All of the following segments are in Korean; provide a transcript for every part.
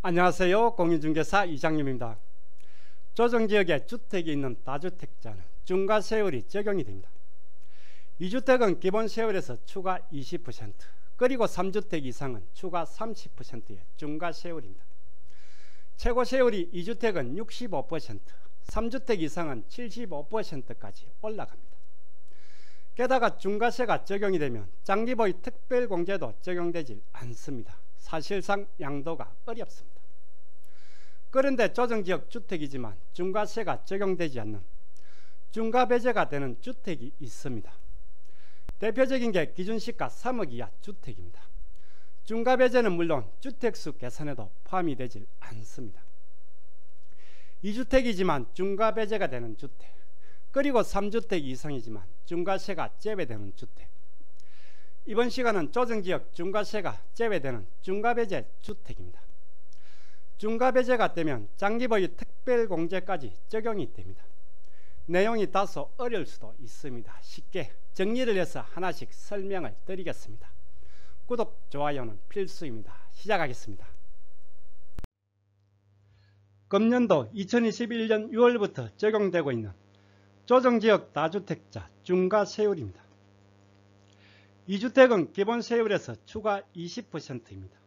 안녕하세요. 공인중개사 이장님입니다. 조정지역에 주택이 있는 다주택자는 중과세율이 적용이 됩니다. 2주택은 기본세율에서 추가 20%, 그리고 3주택 이상은 추가 30%의 중과세율입니다. 최고세율이 2주택은 65%, 3주택 이상은 75%까지 올라갑니다. 게다가 중과세가 적용이 되면 장기보유 특별공제도 적용되지 않습니다. 사실상 양도가 어렵습니다. 그런데 조정지역 주택이지만 중과세가 적용되지 않는 중과배제가 되는 주택이 있습니다. 대표적인 게 기준시가 3억 이하 주택입니다. 중과배제는 물론 주택수 계산에도 포함이 되질 않습니다. 2주택이지만 중과배제가 되는 주택, 그리고 3주택 이상이지만 중과세가 제외되는 주택. 이번 시간은 조정지역 중과세가 제외되는 중과배제 주택입니다. 중과배제가 되면 장기보유 특별공제까지 적용이 됩니다. 내용이 다소 어려울 수도 있습니다. 쉽게 정리를 해서 하나씩 설명을 드리겠습니다. 구독, 좋아요는 필수입니다. 시작하겠습니다. 금년도 2021년 6월부터 적용되고 있는 조정지역 다주택자 중과세율입니다. 2주택은 기본세율에서 추가 20%입니다.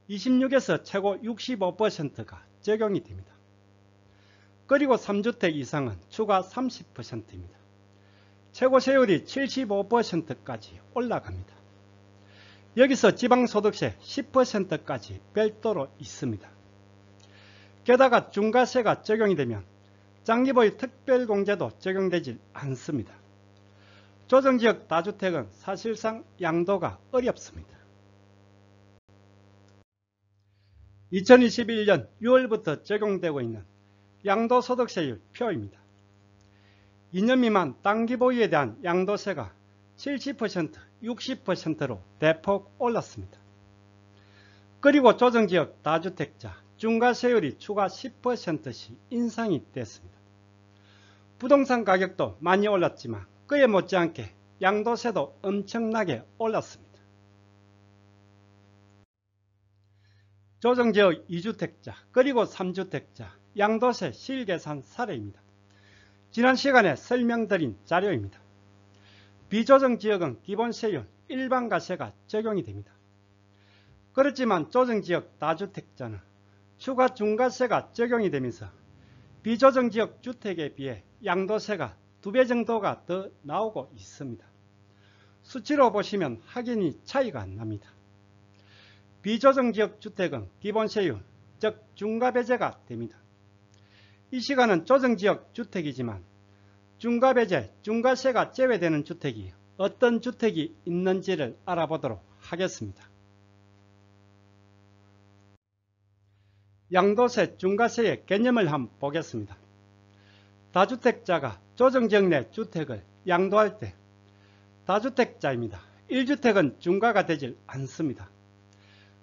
26에서 최고 65%가 적용이 됩니다. 그리고 3주택 이상은 추가 30%입니다. 최고세율이 75%까지 올라갑니다. 여기서 지방소득세 10%까지 별도로 있습니다. 게다가 중과세가 적용이 되면 장기보유 특별공제도 적용되지 않습니다. 조정지역 다주택은 사실상 양도가 어렵습니다. 2021년 6월부터 적용되고 있는 양도소득세율 표입니다. 2년 미만 단기보유에 대한 양도세가 70%, 60%로 대폭 올랐습니다. 그리고 조정지역 다주택자 중과세율이 추가 10%씩 인상이 됐습니다. 부동산 가격도 많이 올랐지만 그에 못지않게 양도세도 엄청나게 올랐습니다. 조정지역 2주택자 그리고 3주택자 양도세 실계산 사례입니다. 지난 시간에 설명드린 자료입니다. 비조정지역은 기본세율 일반과세가 적용이 됩니다. 그렇지만 조정지역 다주택자는 추가 중과세가 적용이 되면서 비조정지역 주택에 비해 양도세가 2배 정도가 더 나오고 있습니다. 수치로 보시면 확연히 차이가 납니다. 비조정지역 주택은 기본세율, 즉 중과배제가 됩니다. 이 시간은 조정지역 주택이지만 중과배제, 중과세가 제외되는 주택이 어떤 주택이 있는지를 알아보도록 하겠습니다. 양도세, 중과세의 개념을 한번 보겠습니다. 다주택자가 조정지역 내 주택을 양도할 때 다주택자입니다. 1주택은 중과가 되질 않습니다.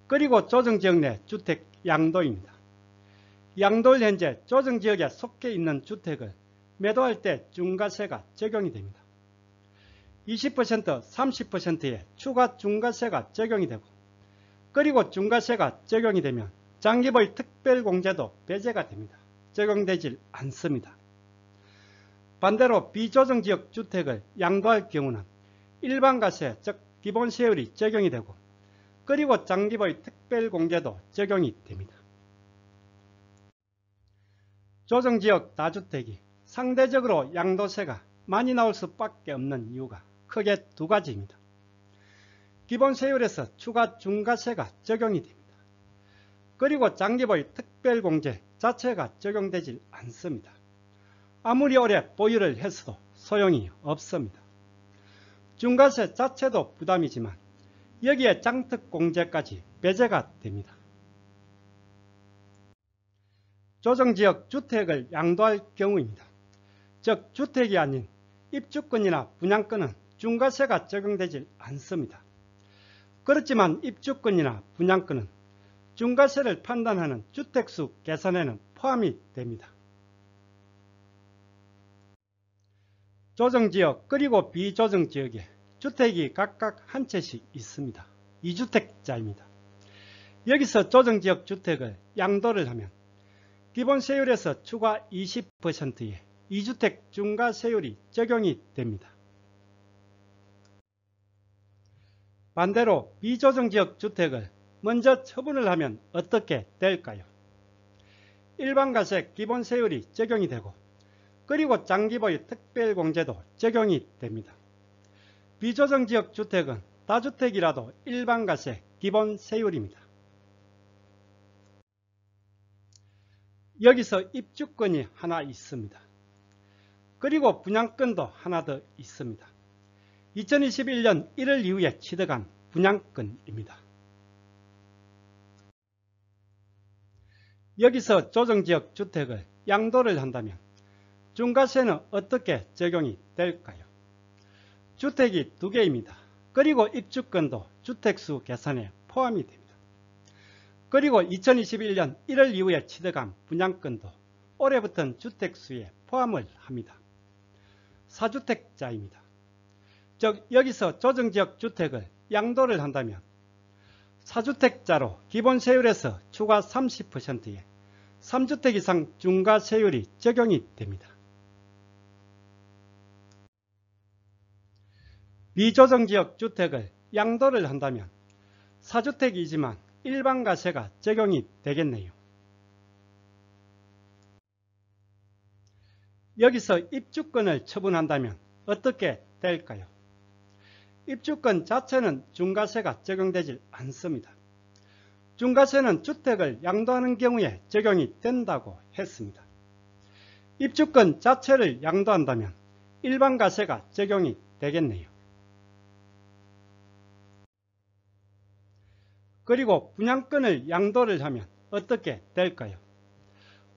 그리고 조정지역 내 주택 양도입니다. 양도일 현재 조정지역에 속해 있는 주택을 매도할 때 중과세가 적용이 됩니다. 20%, 30%의 추가 중과세가 적용이 되고, 그리고 중과세가 적용이 되면 장기보유 특별공제도 배제가 됩니다. 적용되질 않습니다. 반대로 비조정지역 주택을 양도할 경우는 일반과세, 즉 기본세율이 적용이 되고, 그리고 장기보유 특별공제도 적용이 됩니다. 조정지역 다주택이 상대적으로 양도세가 많이 나올 수밖에 없는 이유가 크게 두 가지입니다. 기본세율에서 추가 중과세가 적용이 됩니다. 그리고 장기보유 특별공제 자체가 적용되질 않습니다. 아무리 오래 보유를 했어도 소용이 없습니다. 중과세 자체도 부담이지만 여기에 장특공제까지 배제가 됩니다. 조정지역 주택을 양도할 경우입니다. 즉 주택이 아닌 입주권이나 분양권은 중과세가 적용되지 않습니다. 그렇지만 입주권이나 분양권은 중과세를 판단하는 주택수 계산에는 포함이 됩니다. 조정지역 그리고 비조정지역에 주택이 각각 한 채씩 있습니다. 2주택자입니다. 여기서 조정지역 주택을 양도를 하면 기본세율에서 추가 20%의 2주택 중과세율이 적용이 됩니다. 반대로 비조정지역 주택을 먼저 처분을 하면 어떻게 될까요? 일반과세 기본세율이 적용이 되고 그리고 장기보유 특별공제도 적용이 됩니다. 비조정지역 주택은 다주택이라도 일반과세 기본세율입니다. 여기서 입주권이 하나 있습니다. 그리고 분양권도 하나 더 있습니다. 2021년 1월 이후에 취득한 분양권입니다. 여기서 조정지역 주택을 양도를 한다면 중과세는 어떻게 적용이 될까요? 주택이 2개입니다. 그리고 입주권도 주택수 계산에 포함이 됩니다. 그리고 2021년 1월 이후에 취득한 분양권도 올해 붙은 주택수에 포함을 합니다. 4주택자입니다. 즉 여기서 조정지역 주택을 양도를 한다면 4주택자로 기본세율에서 추가 30%의 3주택 이상 중과세율이 적용이 됩니다. 비조정지역 주택을 양도를 한다면 4주택이지만 일반과세가 적용이 되겠네요. 여기서 입주권을 처분한다면 어떻게 될까요? 입주권 자체는 중과세가 적용되지 않습니다. 중과세는 주택을 양도하는 경우에 적용이 된다고 했습니다. 입주권 자체를 양도한다면 일반과세가 적용이 되겠네요. 그리고 분양권을 양도를 하면 어떻게 될까요?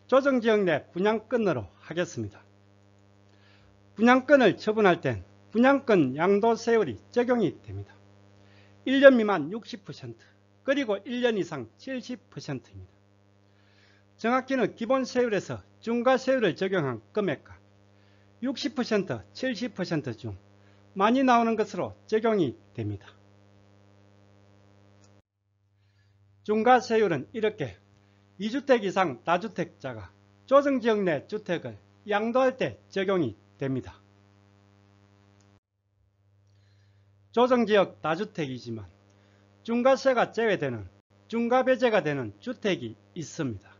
조정지역 내 분양권으로 하겠습니다. 분양권을 처분할 땐 분양권 양도세율이 적용이 됩니다. 1년 미만 60%, 그리고 1년 이상 70%입니다. 정확히는 기본세율에서 중과세율을 적용한 금액과 60%, 70% 중 많이 나오는 것으로 적용이 됩니다. 중과세율은 이렇게 2주택 이상 다주택자가 조정지역 내 주택을 양도할 때 적용이 됩니다. 조정지역 다주택이지만 중과세가 제외되는 중과배제가 되는 주택이 있습니다.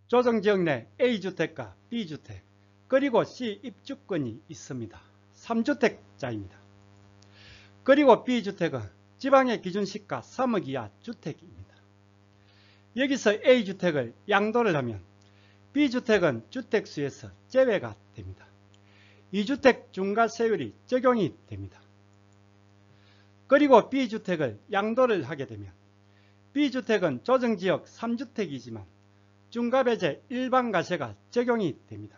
조정지역 내 A주택과 B주택 그리고 C 입주권이 있습니다. 3주택자입니다. 그리고 B주택은 지방의 기준시가 3억 이하 주택입니다. 여기서 A주택을 양도를 하면 B주택은 주택수에서 제외가 됩니다. 2주택 중과세율이 적용이 됩니다. 그리고 B주택을 양도를 하게 되면 B주택은 조정지역 3주택이지만 중과배제 일반과세가 적용이 됩니다.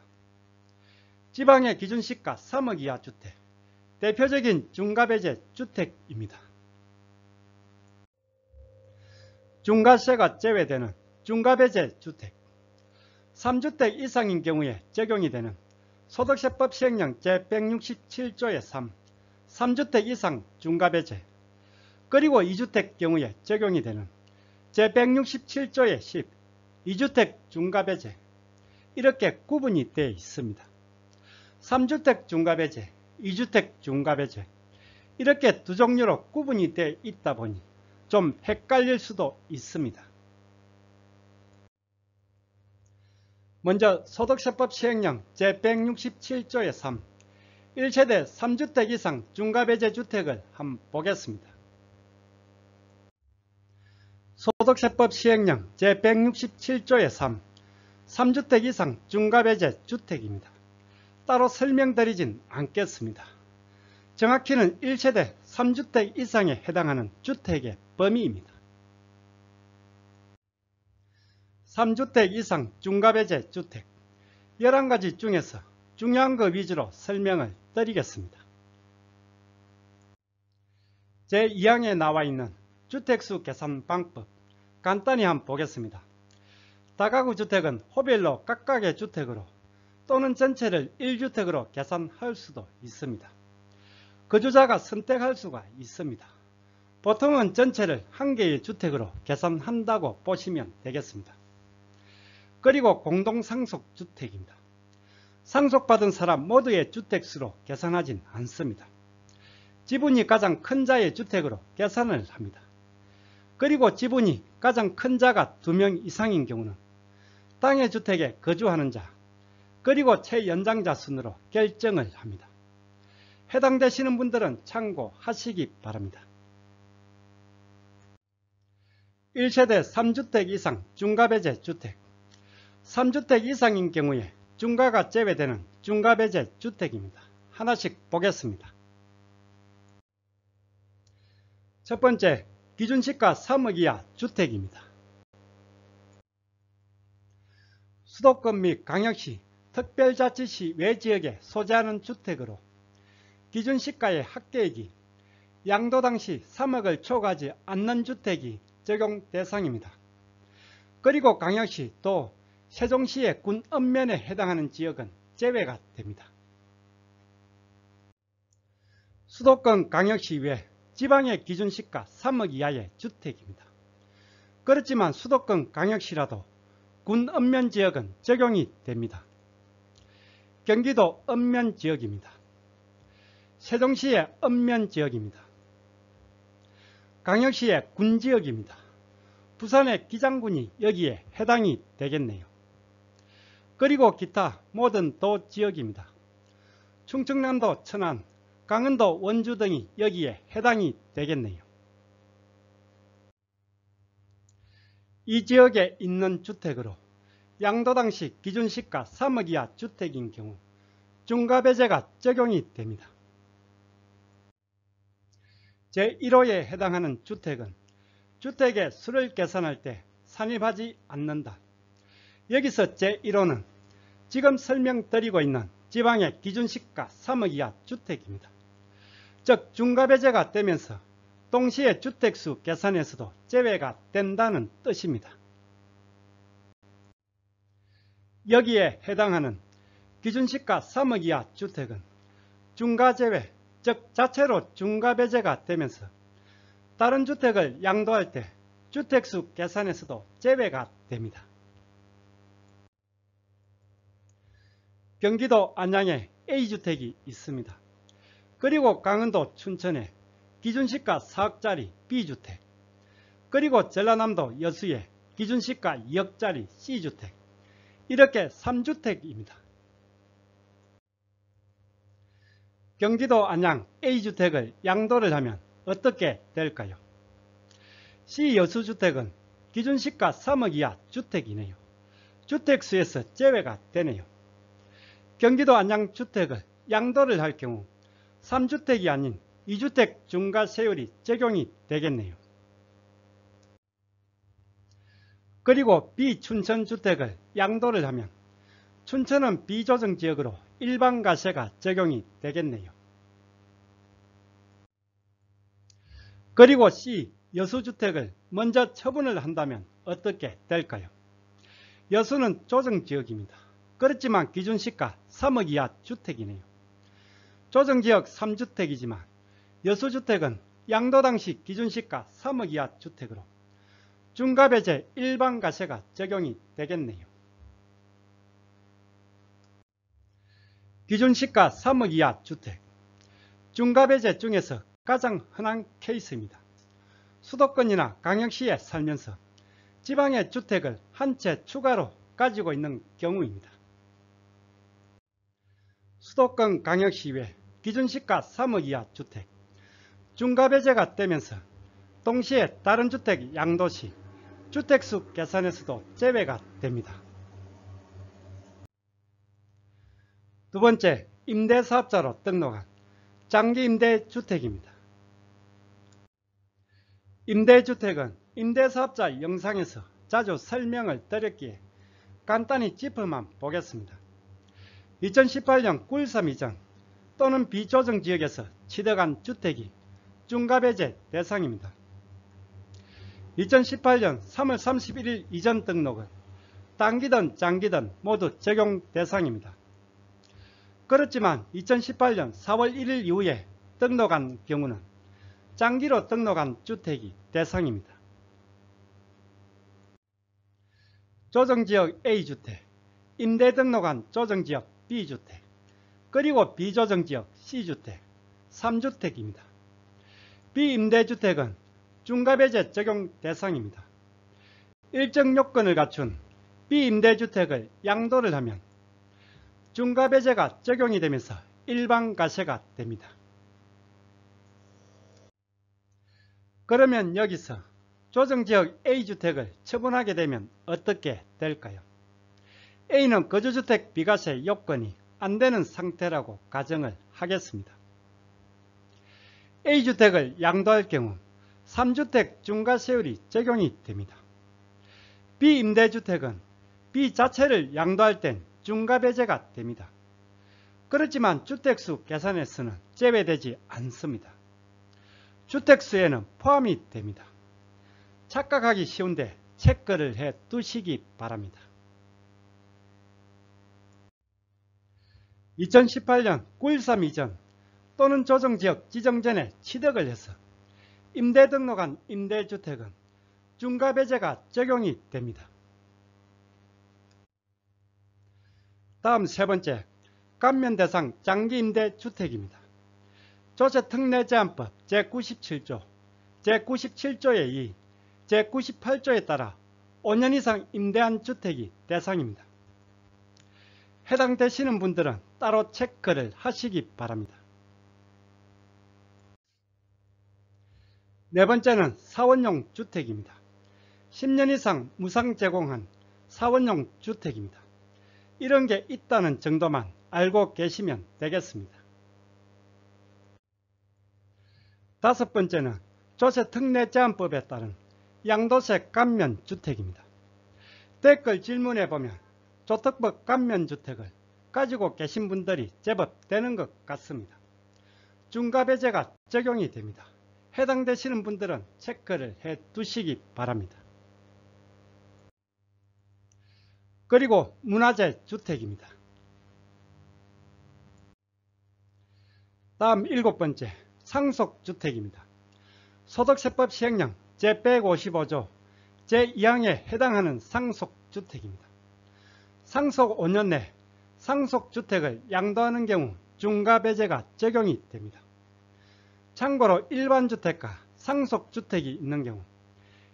지방의 기준시가 3억 이하 주택, 대표적인 중과배제 주택입니다. 중과세가 제외되는 중과배제 주택, 3주택 이상인 경우에 적용이 되는 소득세법 시행령 제167조의 3, 3주택 이상 중과배제, 그리고 2주택 경우에 적용이 되는 제167조의 10, 2주택 중과배제, 이렇게 구분이 되어 있습니다. 3주택 중과배제, 2주택 중과배제, 이렇게 두 종류로 구분이 되어 있다 보니 좀 헷갈릴 수도 있습니다. 먼저 소득세법 시행령 제167조의 3, 1세대 3주택 이상 중과배제 주택을 한번 보겠습니다. 소득세법 시행령 제167조의 3, 3주택 이상 중과배제 주택입니다. 따로 설명드리진 않겠습니다. 정확히는 1세대 3주택 이상에 해당하는 주택의 범위입니다. 3주택 이상 중과배제 주택 11가지 중에서 중요한 것 위주로 설명을 드리겠습니다. 제2항에 나와 있는 주택수 계산 방법 간단히 한번 보겠습니다. 다가구 주택은 호별로 각각의 주택으로 또는 전체를 1주택으로 계산할 수도 있습니다. 거주자가 선택할 수가 있습니다. 보통은 전체를 한 개의 주택으로 계산한다고 보시면 되겠습니다. 그리고 공동상속주택입니다. 상속받은 사람 모두의 주택수로 계산하진 않습니다. 지분이 가장 큰 자의 주택으로 계산을 합니다. 그리고 지분이 가장 큰 자가 2명 이상인 경우는 땅의 주택에 거주하는 자, 그리고 최연장자 순으로 결정을 합니다. 해당되시는 분들은 참고하시기 바랍니다. 1세대 3주택 이상 중과배제 주택. 3주택 이상인 경우에 중과가 제외되는 중과배제 주택입니다. 하나씩 보겠습니다. 첫 번째, 기준시가 3억 이하 주택입니다. 수도권 및 광역시, 특별자치시 외 지역에 소재하는 주택으로 기준시가의 합계액이 양도당 시 3억을 초과하지 않는 주택이 적용 대상입니다. 그리고 광역시 또 세종시의 군 읍면에 해당하는 지역은 제외가 됩니다. 수도권 광역시 외 지방의 기준시가 3억 이하의 주택입니다. 그렇지만 수도권 광역시라도 군 읍면 지역은 적용이 됩니다. 경기도 읍면 지역입니다. 세종시의 읍면 지역입니다. 광역시의 군 지역입니다. 부산의 기장군이 여기에 해당이 되겠네요. 그리고 기타 모든 도 지역입니다. 충청남도 천안, 강원도 원주 등이 여기에 해당이 되겠네요. 이 지역에 있는 주택으로 양도당 시 기준시가 3억 이하 주택인 경우 중과배제가 적용이 됩니다. 제1호에 해당하는 주택은 주택의 수를 계산할 때 산입하지 않는다. 여기서 제1호는 지금 설명드리고 있는 지방의 기준시가 3억 이하 주택입니다. 즉 중과배제가 되면서 동시에 주택수 계산에서도 제외가 된다는 뜻입니다. 여기에 해당하는 기준시가 3억 이하 주택은 중과제외, 즉 자체로 중과배제가 되면서 다른 주택을 양도할 때 주택수 계산에서도 제외가 됩니다. 경기도 안양에 A주택이 있습니다. 그리고 강원도 춘천에 기준시가 4억짜리 B주택, 그리고 전라남도 여수에 기준시가 2억짜리 C주택, 이렇게 3주택입니다. 경기도 안양 A주택을 양도를 하면 어떻게 될까요? C여수주택은 기준시가 3억 이하 주택이네요. 주택수에서 제외가 되네요. 경기도 안양 주택을 양도를 할 경우 3주택이 아닌 2주택 중과세율이 적용이 되겠네요. 그리고 비춘천주택을 양도를 하면 춘천은 비조정지역으로 일반과세가 적용이 되겠네요. 그리고 C 여수주택을 먼저 처분을 한다면 어떻게 될까요? 여수는 조정지역입니다. 그렇지만 기준시가 3억 이하 주택이네요. 조정지역 3주택이지만 여수주택은 양도당시 기준시가 3억 이하 주택으로 중과배제 일반과세가 적용이 되겠네요. 기준시가 3억 이하 주택, 중과배제 중에서 가장 흔한 케이스입니다. 수도권이나 광역시에 살면서 지방의 주택을 한 채 추가로 가지고 있는 경우입니다. 수도권 광역시 외 기준시가 3억 이하 주택, 중과배제가 되면서 동시에 다른 주택 양도시 주택수 계산에서도 제외가 됩니다. 두 번째, 임대사업자로 등록한 장기임대주택입니다. 임대주택은 임대사업자 영상에서 자주 설명을 드렸기에 간단히 짚어만 보겠습니다. 2018년 9.13 이전 또는 비조정지역에서 취득한 주택이 중과배제 대상입니다. 2018년 3월 31일 이전 등록은 단기든 장기든 모두 적용 대상입니다. 그렇지만 2018년 4월 1일 이후에 등록한 경우는 장기로 등록한 주택이 대상입니다. 조정지역 A주택, 임대 등록한 조정지역 B주택, 그리고 비조정지역 C주택, 3주택입니다. 비임대주택은 중과배제 적용 대상입니다. 일정 요건을 갖춘 비임대주택을 양도를 하면 중과배제가 적용이 되면서 일반과세가 됩니다. 그러면 여기서 조정지역 A주택을 처분하게 되면 어떻게 될까요? A는 거주주택 비과세 요건이 안 되는 상태라고 가정을 하겠습니다. A주택을 양도할 경우 3주택 중과세율이 적용이 됩니다. 비임대주택은 B 자체를 양도할 땐 중과배제가 됩니다. 그렇지만 주택수 계산에서는 제외되지 않습니다. 주택수에는 포함이 됩니다. 착각하기 쉬운데 체크를 해 두시기 바랍니다. 2018년 9.13 이전 또는 조정지역 지정 전에 취득을 해서 임대 등록한 임대주택은 중과배제가 적용이 됩니다. 다음 세 번째, 감면대상 장기임대주택입니다. 조세특례제한법 제97조, 제97조의 2, 제98조에 따라 5년 이상 임대한 주택이 대상입니다. 해당되시는 분들은 따로 체크를 하시기 바랍니다. 네 번째는 사원용 주택입니다. 10년 이상 무상 제공한 사원용 주택입니다. 이런 게 있다는 정도만 알고 계시면 되겠습니다. 다섯 번째는 조세특례제한법에 따른 양도세 감면 주택입니다. 댓글 질문해 보면 조특법 감면 주택을 가지고 계신 분들이 제법 되는 것 같습니다. 중과배제가 적용이 됩니다. 해당되시는 분들은 체크를 해 두시기 바랍니다. 그리고 문화재 주택입니다. 다음 일곱 번째, 상속주택입니다. 소득세법 시행령 제155조 제2항에 해당하는 상속주택입니다. 상속 5년 내 상속주택을 양도하는 경우 중과배제가 적용이 됩니다. 참고로 일반주택과 상속주택이 있는 경우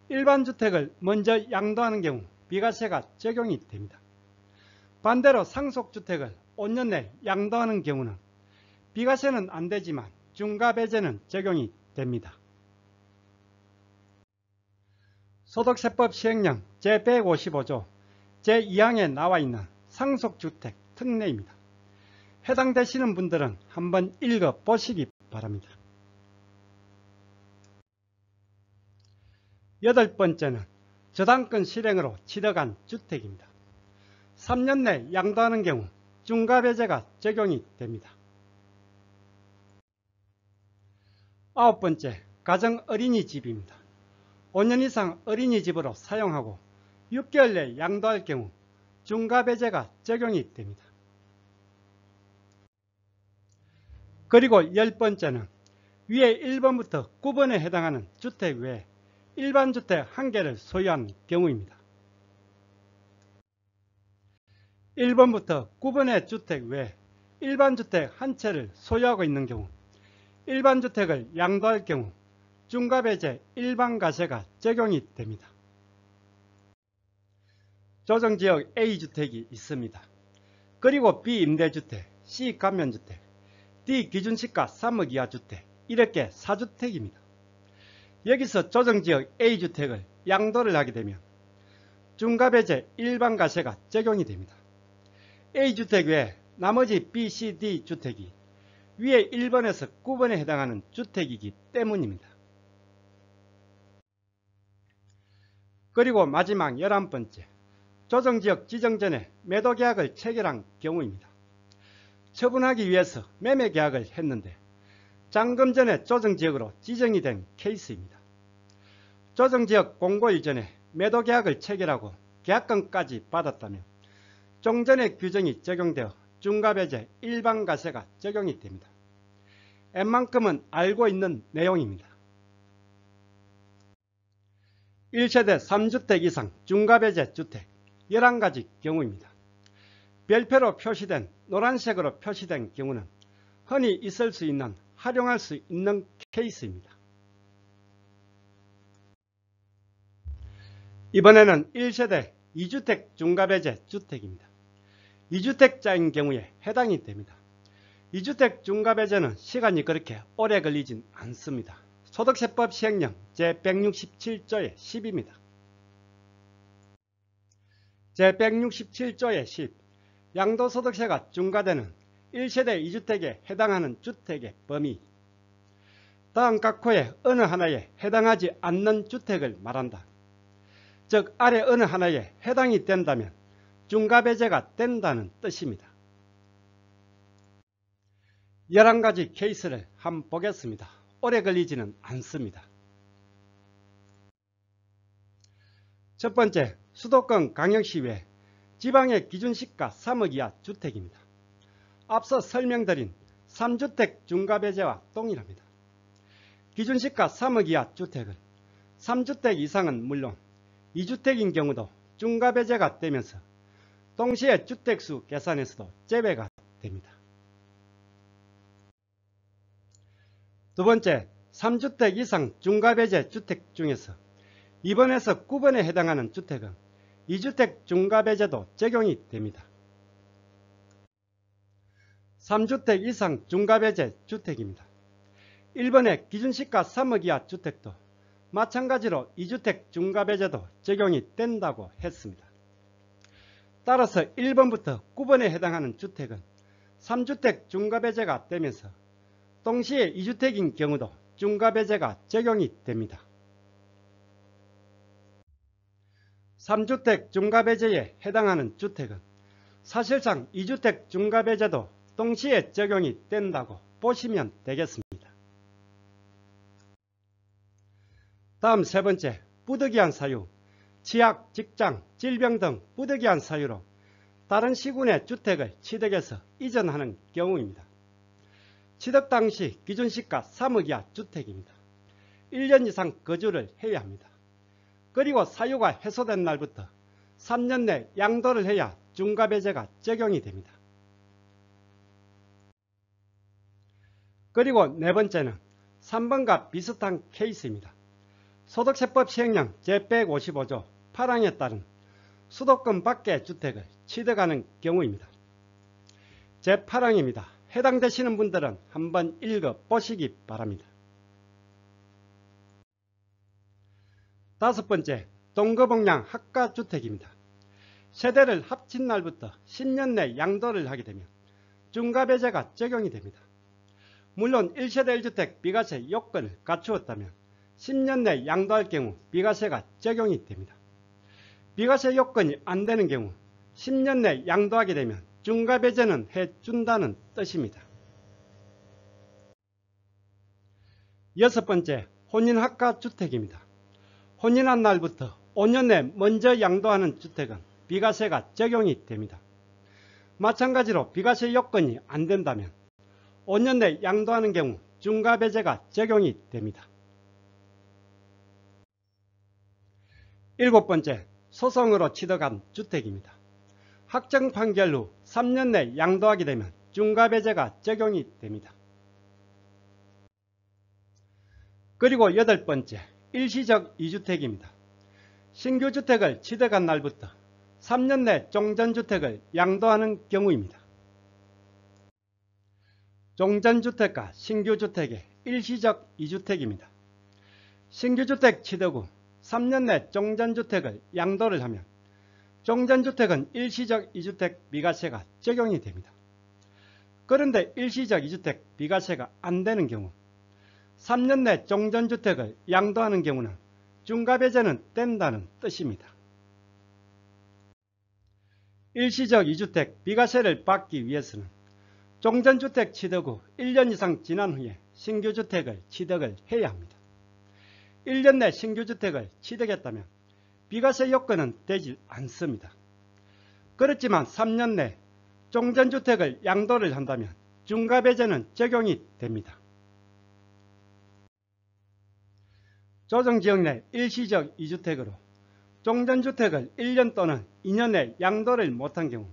일반주택을 먼저 양도하는 경우 비과세가 적용이 됩니다. 반대로 상속주택을 5년 내 양도하는 경우는 비과세는 안 되지만 중과배제는 적용이 됩니다. 소득세법 시행령 제155조 제2항에 나와 있는 상속주택 특례입니다. 해당되시는 분들은 한번 읽어보시기 바랍니다. 여덟 번째는 저당권 실행으로 취득한 주택입니다. 3년 내 양도하는 경우 중과배제가 적용이 됩니다. 아홉 번째, 가정 어린이집입니다. 5년 이상 어린이집으로 사용하고 6개월 내 양도할 경우 중과배제가 적용이 됩니다. 그리고 열 번째는 위에 1번부터 9번에 해당하는 주택 외에 일반주택 1개를 소유한 경우입니다. 1번부터 9번의 주택 외에 일반주택 1채를 소유하고 있는 경우 일반주택을 양도할 경우 중과배제 일반과세가 적용이 됩니다. 조정지역 A주택이 있습니다. 그리고 B임대주택, C감면주택, D 기준시가 3억 이하 주택 이렇게 4주택입니다. 여기서 조정지역 A주택을 양도를 하게 되면 중과배제 일반과세가 적용이 됩니다. A주택 외에 나머지 B, C, D 주택이 위에 1번에서 9번에 해당하는 주택이기 때문입니다. 그리고 마지막 11번째, 조정지역 지정 전에 매도계약을 체결한 경우입니다. 처분하기 위해서 매매계약을 했는데 잔금 전에 조정지역으로 지정이 된 케이스입니다. 조정지역 공고일 전에 매도계약을 체결하고 계약금까지 받았다면 종전의 규정이 적용되어 중과배제 일반과세가 적용이 됩니다. 웬만큼은 알고 있는 내용입니다. 1세대 3주택 이상 중과배제 주택 11가지 경우입니다. 별표로 표시된 노란색으로 표시된 경우는 흔히 있을 수 있는 활용할 수 있는 케이스입니다. 이번에는 1세대 2주택 중과배제 주택입니다. 2주택자인 경우에 해당이 됩니다. 2주택 중과배제는 시간이 그렇게 오래 걸리진 않습니다. 소득세법 시행령 제167조의 10입니다. 제167조의 10 양도소득세가 중과되는 1세대 2주택에 해당하는 주택의 범위 다음 각호의 어느 하나에 해당하지 않는 주택을 말한다. 즉 아래 어느 하나에 해당이 된다면 중과배제가 된다는 뜻입니다. 11가지 케이스를 한번 보겠습니다. 오래 걸리지는 않습니다. 첫 번째, 수도권 광역시 외 지방의 기준시가 3억 이하 주택입니다. 앞서 설명드린 3주택 중과배제와 동일합니다. 기준시가 3억 이하 주택은 3주택 이상은 물론 2주택인 경우도 중과배제가 되면서 동시에 주택수 계산에서도 제외가 됩니다. 두 번째, 3주택 이상 중과배제 주택 중에서 2번에서 9번에 해당하는 주택은 2주택 중과배제도 적용이 됩니다. 3주택 이상 중과배제 주택입니다. 1번의 기준시가 3억 이하 주택도 마찬가지로 2주택 중과배제도 적용이 된다고 했습니다. 따라서 1번부터 9번에 해당하는 주택은 3주택 중과배제가 되면서 동시에 2주택인 경우도 중과배제가 적용이 됩니다. 3주택 중과배제에 해당하는 주택은 사실상 2주택 중과배제도 동시에 적용이 된다고 보시면 되겠습니다. 다음 세 번째, 부득이한 사유, 취약, 직장, 질병 등 부득이한 사유로 다른 시군의 주택을 취득해서 이전하는 경우입니다. 취득 당시 기준시가 3억 이하 주택입니다. 1년 이상 거주를 해야 합니다. 그리고 사유가 해소된 날부터 3년 내 양도를 해야 중과배제가 적용이 됩니다. 그리고 네 번째는 3번과 비슷한 케이스입니다. 소득세법 시행령 제155조 8항에 따른 수도권 밖의 주택을 취득하는 경우입니다. 제8항입니다. 해당되시는 분들은 한번 읽어보시기 바랍니다. 다섯 번째, 동거복량 학가주택입니다. 세대를 합친 날부터 10년 내 양도를 하게 되면 중과배제가 적용이 됩니다. 물론 1세대 1주택 비과세 요건을 갖추었다면 10년 내 양도할 경우 비과세가 적용이 됩니다. 비과세 요건이 안 되는 경우 10년 내 양도하게 되면 중과배제는 해준다는 뜻입니다. 여섯 번째, 혼인학가주택입니다. 혼인한 날부터 5년 내 먼저 양도하는 주택은 비과세가 적용이 됩니다. 마찬가지로 비과세 요건이 안 된다면 5년 내 양도하는 경우 중과배제가 적용이 됩니다. 일곱 번째, 소송으로 취득한 주택입니다. 확정 판결 후 3년 내 양도하게 되면 중과배제가 적용이 됩니다. 그리고 여덟 번째, 일시적 2주택입니다. 신규 주택을 취득한 날부터 3년 내 종전주택을 양도하는 경우입니다. 종전주택과 신규주택의 일시적 2주택입니다. 신규주택 취득 후 3년 내 종전주택을 양도를 하면 종전주택은 일시적 2주택 비과세가 적용이 됩니다. 그런데 일시적 2주택 비과세가 안 되는 경우 3년 내 종전주택을 양도하는 경우는 중과배제는 된다는 뜻입니다. 일시적 2주택 비과세를 받기 위해서는 종전주택 취득 후 1년 이상 지난 후에 신규주택을 취득을 해야 합니다. 1년 내 신규주택을 취득했다면 비과세 요건은 되지 않습니다. 그렇지만 3년 내 종전주택을 양도를 한다면 중과배제는 적용이 됩니다. 조정지역 내 일시적 2주택으로 종전주택을 1년 또는 2년 내 양도를 못한 경우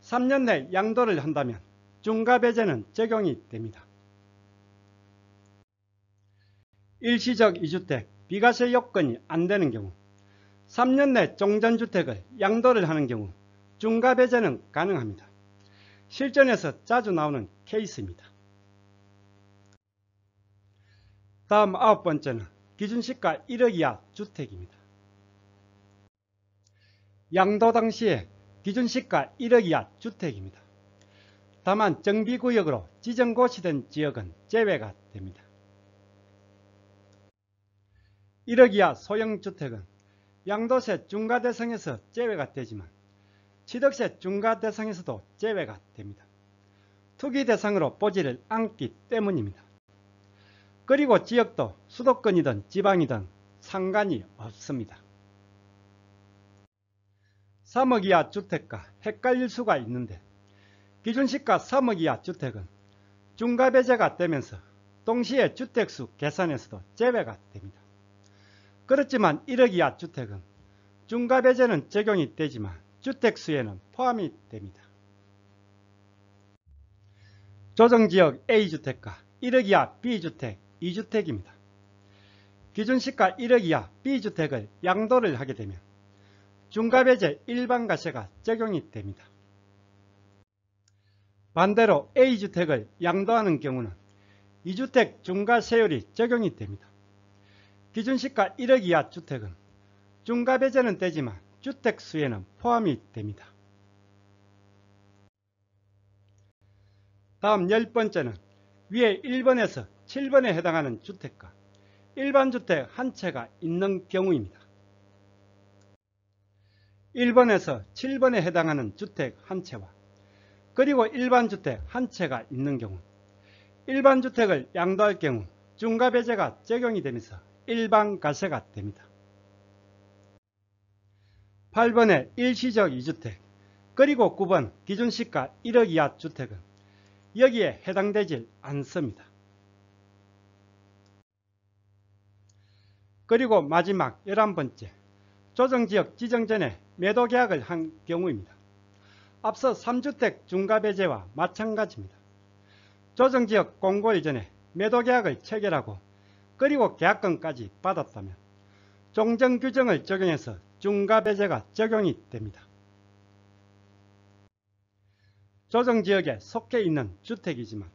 3년 내 양도를 한다면 중과배제는 적용이 됩니다. 일시적 2주택 비과세 요건이 안되는 경우 3년 내 종전주택을 양도를 하는 경우 중과배제는 가능합니다. 실전에서 자주 나오는 케이스입니다. 다음 9번째는 기준시가 1억 이하 주택입니다. 양도 당시에 기준시가 1억 이하 주택입니다. 다만 정비구역으로 지정고시된 지역은 제외가 됩니다. 1억 이하 소형주택은 양도세 중과 대상에서 제외가 되지만 취득세 중과 대상에서도 제외가 됩니다. 투기 대상으로 보지를 않기 때문입니다. 그리고 지역도 수도권이든 지방이든 상관이 없습니다. 3억 이하 주택과 헷갈릴 수가 있는데 기준시가 3억 이하 주택은 중과배제가 되면서 동시에 주택수 계산에서도 제외가 됩니다. 그렇지만 1억 이하 주택은 중과배제는 적용이 되지만 주택수에는 포함이 됩니다. 조정지역 A주택과 1억 이하 B주택, 2주택입니다. 기준시가 1억 이하 B주택을 양도를 하게 되면 중과배제 일반과세가 적용이 됩니다. 반대로 A주택을 양도하는 경우는 2주택 중과세율이 적용이 됩니다. 기준시가 1억 이하 주택은 중과배제는 되지만 주택수에는 포함이 됩니다. 다음 10번째는 위에 1번에서 7번에 해당하는 주택과 일반주택 한 채가 있는 경우입니다. 1번에서 7번에 해당하는 주택 한 채와 그리고 일반주택 한 채가 있는 경우 일반주택을 양도할 경우 중과배제가 적용이 되면서 일반과세가 됩니다. 8번의 일시적 2주택 그리고 9번 기준시가 1억 이하 주택은 여기에 해당되지 않습니다. 그리고 마지막 11번째 조정지역 지정 전에 매도계약을 한 경우입니다. 앞서 3주택 중과배제와 마찬가지입니다. 조정지역 공고일 전에 매도계약을 체결하고 그리고 계약금까지 받았다면 종전규정을 적용해서 중과배제가 적용이 됩니다. 조정지역에 속해 있는 주택이지만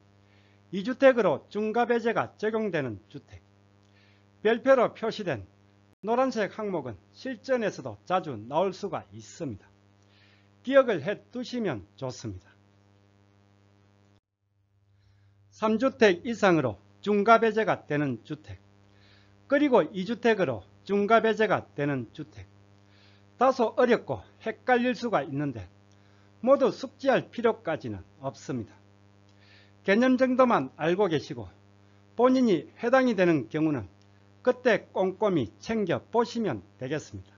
2주택으로 중과배제가 적용되는 주택, 별표로 표시된 노란색 항목은 실전에서도 자주 나올 수가 있습니다. 기억을 해 두시면 좋습니다. 3주택 이상으로 중과배제가 되는 주택, 그리고 2주택으로 중과배제가 되는 주택. 다소 어렵고 헷갈릴 수가 있는데 모두 숙지할 필요까지는 없습니다. 개념 정도만 알고 계시고 본인이 해당이 되는 경우는 그때 꼼꼼히 챙겨보시면 되겠습니다.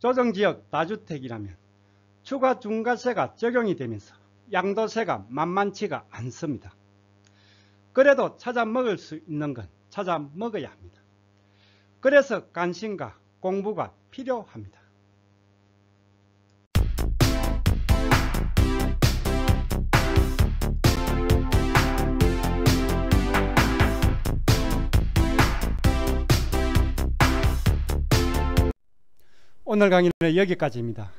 조정지역 다주택이라면 추가 중과세가 적용이 되면서 양도세가 만만치가 않습니다. 그래도 찾아 먹을 수 있는 건 찾아 먹어야 합니다. 그래서 관심과 공부가 필요합니다. 오늘 강의는 여기까지입니다.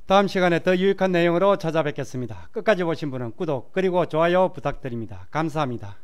다음 시간에 더 유익한 내용으로 찾아뵙겠습니다. 끝까지 보신 분은 구독 그리고 좋아요 부탁드립니다. 감사합니다.